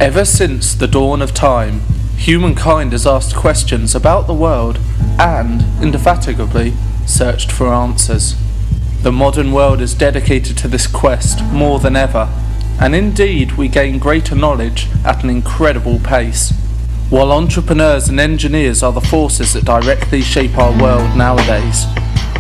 Ever since the dawn of time, humankind has asked questions about the world and, indefatigably, searched for answers. The modern world is dedicated to this quest more than ever, and indeed we gain greater knowledge at an incredible pace. While entrepreneurs and engineers are the forces that directly shape our world nowadays,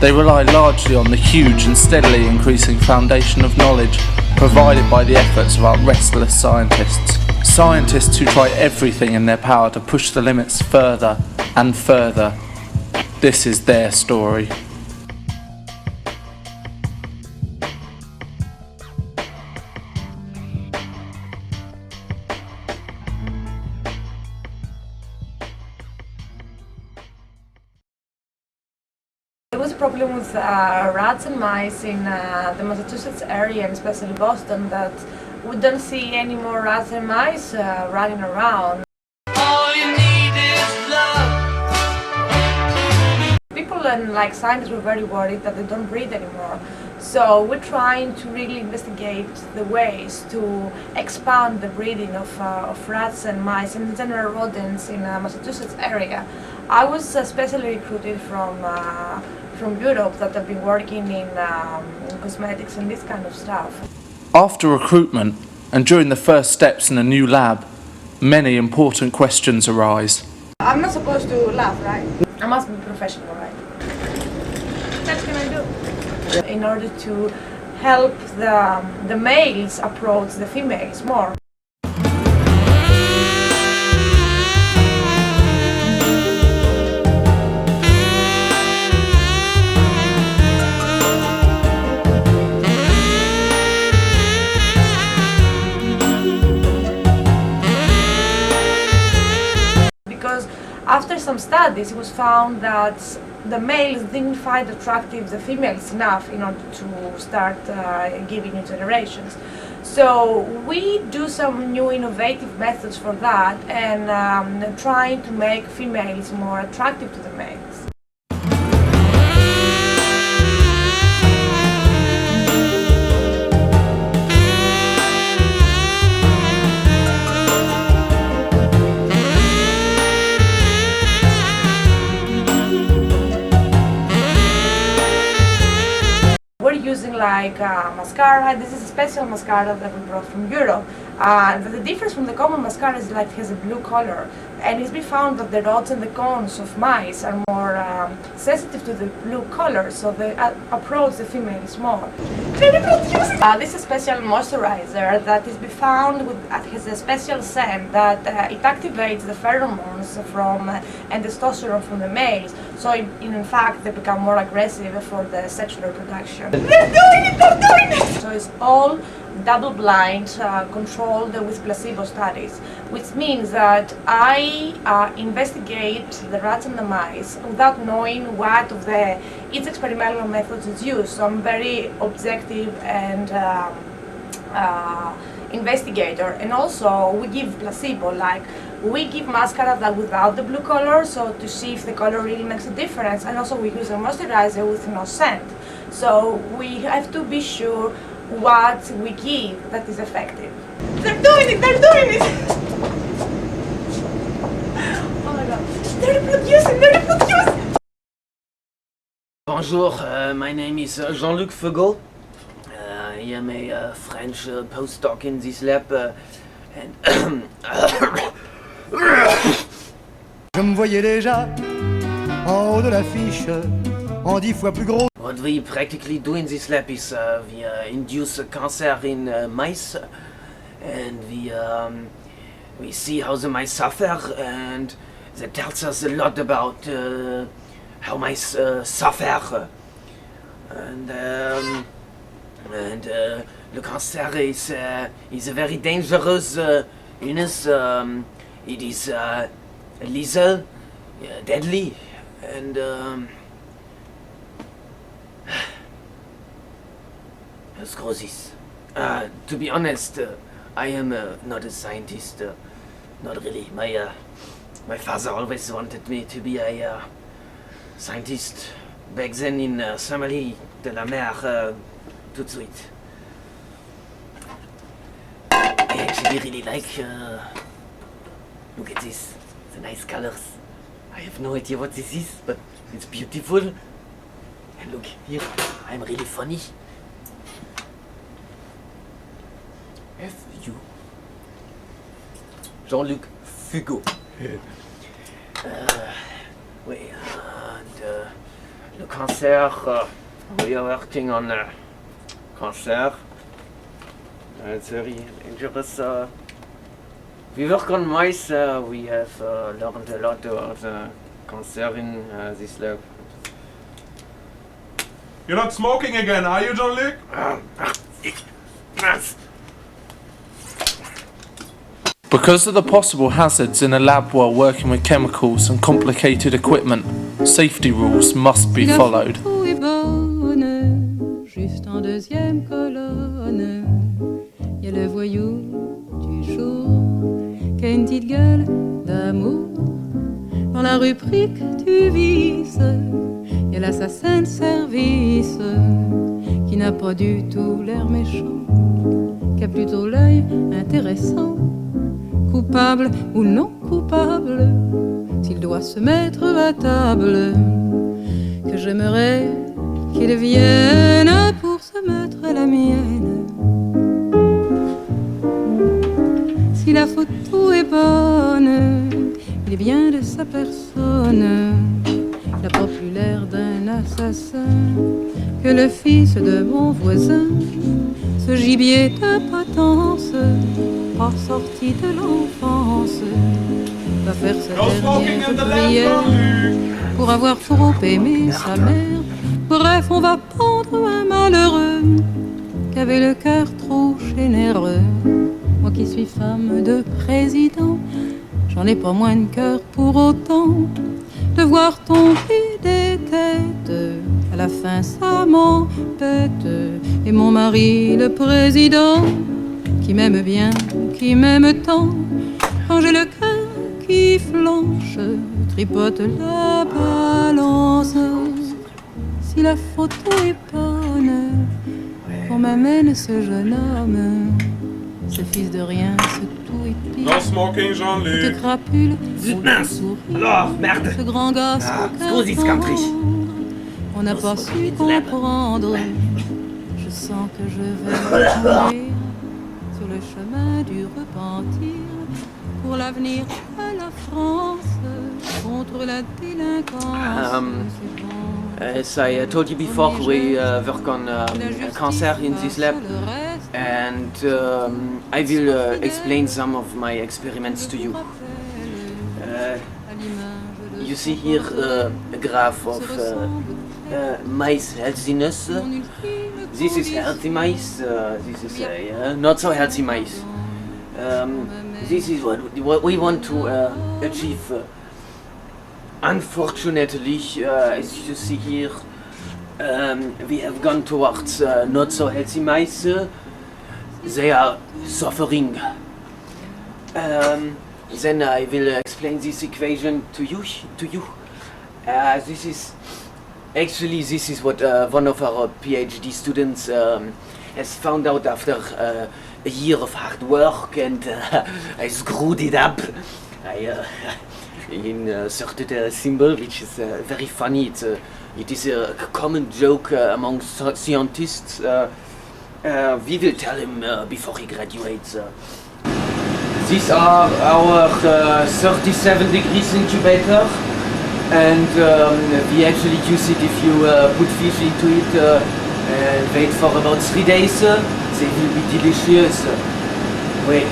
they rely largely on the huge and steadily increasing foundation of knowledge provided by the efforts of our restless scientists. Scientists who try everything in their power to push the limits further and further. This is their story. There was a problem with rats and mice in the Massachusetts area, and especially Boston, that we don't see any more rats and mice running around. All you need is love. People and scientists were very worried that they don't breed anymore. So we're trying to really investigate the ways to expand the breeding of rats and mice and general rodents in the Massachusetts area. I was specially recruited from Europe that have been working in cosmetics and this kind of stuff. After recruitment, and during the first steps in a new lab, many important questions arise. I'm not supposed to laugh, right? I must be professional, right? What can I do? In order to help the males approach the females more. Because after some studies it was found that the males didn't find attractive the females enough in order to start giving new generations. So we do some new innovative methods for that and trying to make females more attractive to the males. Using mascara. This is a special mascara that we brought from Europe. The difference from the common mascara is it has a blue color, and it's been found that the rods and the cones of mice are more sensitive to the blue color, so they approach the females more. This is a special moisturizer that is found has a special scent that it activates the pheromones and testosterone from the males, so in fact they become more aggressive for the sexual reproduction. They're doing it! So it's all double-blind, controlled with placebo studies, which means that I investigate the rats and the mice without knowing what of each experimental methods is used. So I'm very objective and investigator. And also we give placebo, we give mascara that without the blue color, so to see if the color really makes a difference. And also we use a moisturizer with no scent. So we have to be sure what we give that is effective. They're doing it! They're doing it! Oh my god. They're reproducing! Bonjour, my name is Jean-Luc Feugeot. I am a French postdoc in this lab and Je me voyais déjà en haut de l'affiche, en 10 fois plus gros. what we practically do in this lab is we induce cancer in mice, and we see how the mice suffer, and that tells us a lot about how mice suffer. And le cancer is a very dangerous illness. It is lethal, deadly, and sclerosis. To be honest, I am not a scientist. Not really. My father always wanted me to be a scientist. Back then in Somalie de la Mer, tout de suite. I actually really like, look at this, the nice colors. I have no idea what this is, but it's beautiful. And look, here, I'm really funny. F.U. Jean-Luc Fugo. Le cancer, we are working on cancer. It's very dangerous. We work on mice. We have learned a lot about cancer in this lab. You're not smoking again, are you, Jean-Luc? Because of the possible hazards in a lab while working with chemicals and complicated equipment, safety rules must be followed. La photo est bonne, juste en deuxième colonne. Y a le voyou du jour qui a une petite gueule d'amour. Dans la rubrique du vice, y a l'assassin de service qui n'a pas du tout l'air méchant, qui a plutôt l'œil intéressant. Coupable ou non coupable, s'il doit se mettre à table, que j'aimerais qu'il vienne pour se mettre à la mienne. Si la photo est bonne, il est bien de sa personne. Il n'a pas plus l'air d'un assassin que le fils de mon voisin. Ce gibier de potence, pas sorti de l'enfance, va faire sa dernière prière pour avoir trop aimé sa mère. Bref, on va pendre un malheureux qui avait le cœur trop généreux. Moi qui suis femme de président, j'en ai pas moins de cœur pour autant de voir tomber des têtes. À la fin, ça m'embête. Et mon mari, le président, qui m'aime bien, qui m'aime tant, quand j'ai le cœur qui flanche, tripote la balance. Si la photo est bonne, qu'on m'amène ce jeune homme, ce fils de rien, ce tout est pire. No smoking, Ce Jean-Luc. crapule, Zut, au mince. sourire, Alors, merde. ce grand gosse Ah, au cœur scusi, Scantry. tendre, on n'a pas su comprendre. Je sens que je vais tomber sur le chemin du repentir pour l'avenir de la France contre la délinquance. C'est bon. As I told you before, we work on cancer in this lab, and I will explain some of my experiments to you. You see here a graph of mice healthiness. This is healthy mice, this is not so healthy mice. This is what we want to achieve. Unfortunately, as you see here, we have gone towards not so healthy mice. They are suffering. Then I will explain this equation to you. This is what one of our PhD students has found out after a year of hard work, and I screwed it up. I inserted a symbol which is very funny. It is a common joke among scientists. We will tell him before he graduates. These are our 37 degrees incubator, and we actually use it if you put fish into it and wait for about 3 days. They will be delicious. Wait.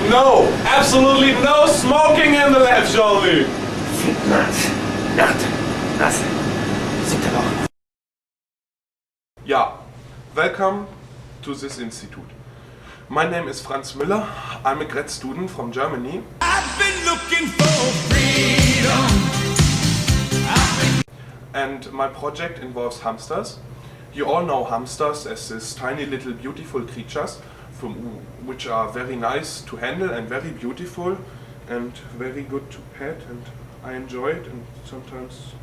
No, absolutely no smoking in the lab, Jean-Luc. Sit down. Yeah, welcome to this institute. My name is Franz Müller. I'm a grad student from Germany. I've been looking for freedom. And my project involves hamsters. You all know hamsters as these tiny little beautiful creatures which are very nice to handle and very beautiful and very good to pet, and I enjoy it, and sometimes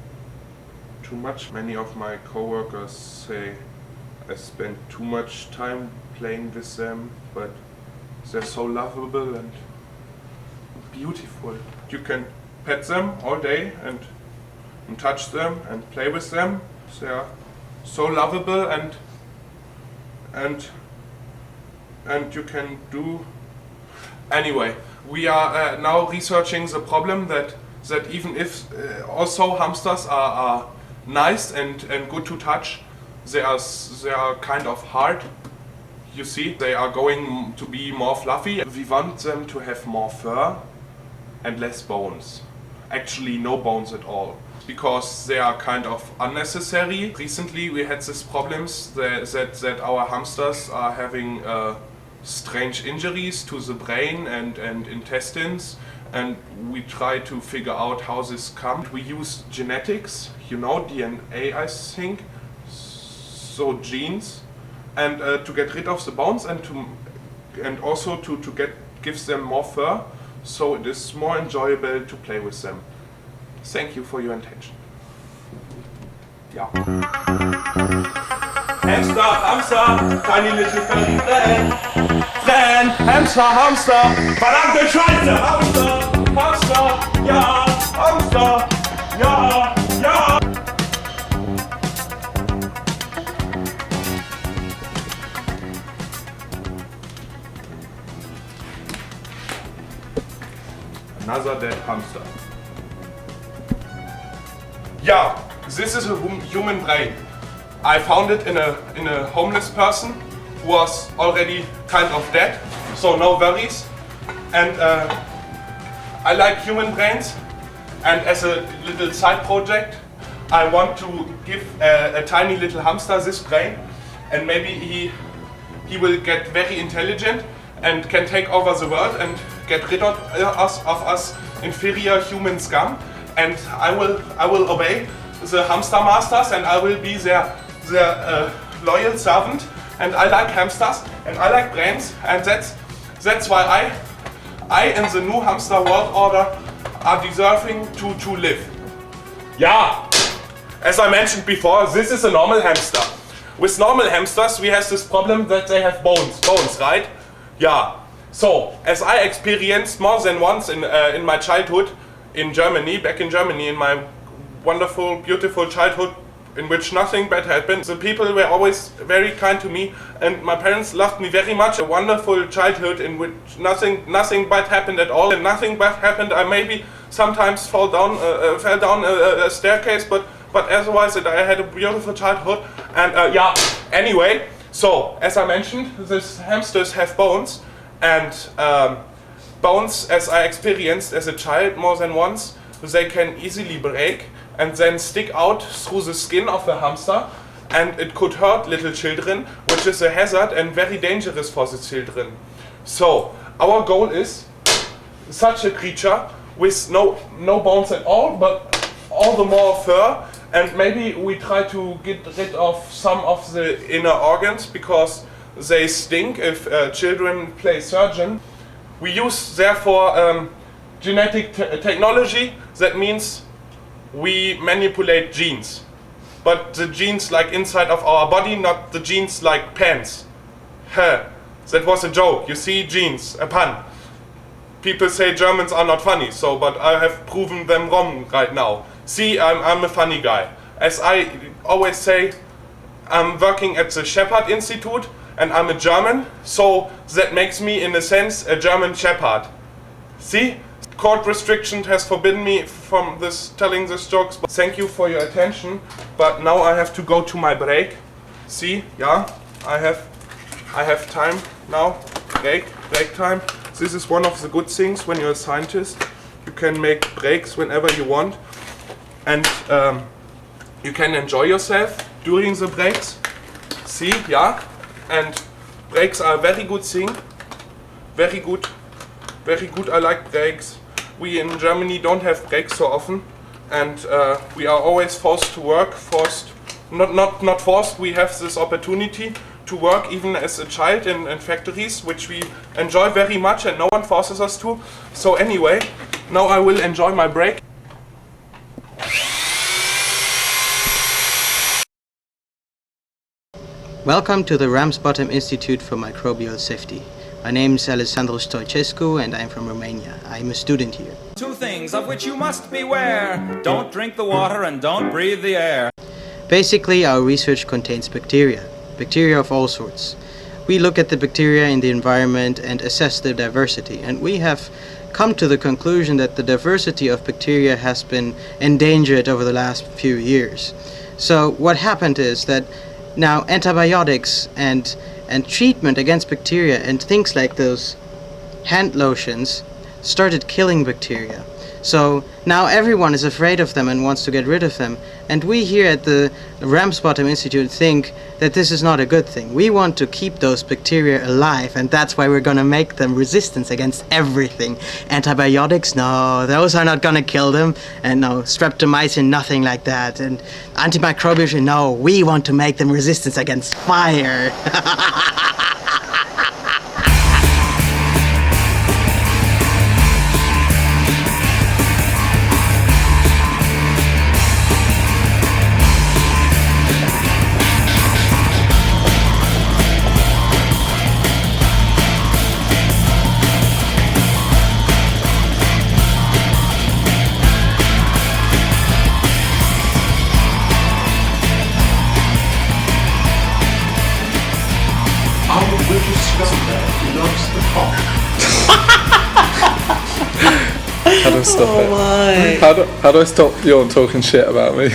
too much. Many of my coworkers say I spend too much time playing with them, but they're so lovable and beautiful. You can pet them all day and touch them and play with them. They are so lovable, and you can do. Anyway, we are now researching the problem that even if also hamsters are nice and good to touch, they are kind of hard. You see, they are going to be more fluffy. We want them to have more fur and less bones. Actually, no bones at all, because they are kind of unnecessary. Recently, we had these problems that our hamsters are having strange injuries to the brain and intestines, and we try to figure out how this comes. We use genetics, you know, DNA, I think, so genes, and to get rid of the bones and also to give them more fur, so it is more enjoyable to play with them. Thank you for your attention. Yeah. Hamster, hamster, tiny little furry friend. Friend, hamster, hamster, verdammte Scheiße, hamster, hamster, ja, hamster, ja, ja. Another dead hamster. Yeah, this is a human brain. I found it in a homeless person who was already kind of dead, so no worries. And I like human brains, and as a little side project, I want to give a tiny little hamster this brain, and maybe he will get very intelligent and can take over the world and get rid of us inferior human scum. And I will obey the hamster masters, and I will be their loyal servant. And I like hamsters, and I like brains, and that's why I in the new hamster world order are deserving to live. Yeah, as I mentioned before, this is a normal hamster. With normal hamsters, we have this problem that they have bones, right? Yeah. So, as I experienced more than once in my childhood in Germany, back in Germany, in my wonderful, beautiful childhood, in which nothing bad happened. The people were always very kind to me, and my parents loved me very much. A wonderful childhood in which nothing bad happened at all, and nothing bad happened. I maybe sometimes fell down a staircase, but otherwise I had a beautiful childhood. And yeah, anyway, so as I mentioned, these hamsters have bones, and bones, as I experienced as a child more than once, they can easily break and then stick out through the skin of the hamster, and it could hurt little children, which is a hazard and very dangerous for the children. So our goal is such a creature with no bones at all, but all the more fur, and maybe we try to get rid of some of the inner organs because they stink if children play surgeon. We use therefore genetic technology. That means we manipulate genes, but the genes like inside of our body, not the genes like pants. That was a joke. You see, genes, a pun. People say Germans are not funny, but I have proven them wrong right now. See, I'm a funny guy. As I always say, I'm working at the Shepherd Institute, and I'm a German, so that makes me, in a sense, a German Shepherd. See? Court restriction has forbidden me from telling these jokes. But thank you for your attention. But now I have to go to my break. See, yeah, I have time now. Break time. This is one of the good things when you're a scientist. You can make breaks whenever you want, and you can enjoy yourself during the breaks. See, yeah, and breaks are a very good thing. Very good. Very good. I like breaks. We in Germany don't have breaks so often, and we are always forced to work. Not forced. We have this opportunity to work even as a child in factories, which we enjoy very much and no one forces us to. So anyway, now I will enjoy my break. Welcome to the Ramsbottom Institute for Microbial Safety. My name is Alessandro Stoicescu and I'm from Romania. I'm a student here. Two things of which you must beware. Don't drink the water and don't breathe the air. Basically, our research contains bacteria of all sorts. We look at the bacteria in the environment and assess their diversity, and we have come to the conclusion that the diversity of bacteria has been endangered over the last few years. So what happened is that now antibiotics and treatment against bacteria and things like those hand lotions started killing bacteria. So now everyone is afraid of them and wants to get rid of them. And we here at the Ramsbottom Institute think that this is not a good thing. We want to keep those bacteria alive, and that's why we're gonna make them resistant against everything. Antibiotics, no, those are not gonna kill them. And no, streptomycin, nothing like that. And antimicrobials, no, we want to make them resistant against fire. How do I stop it? How do I stop Bjorn talking shit about me?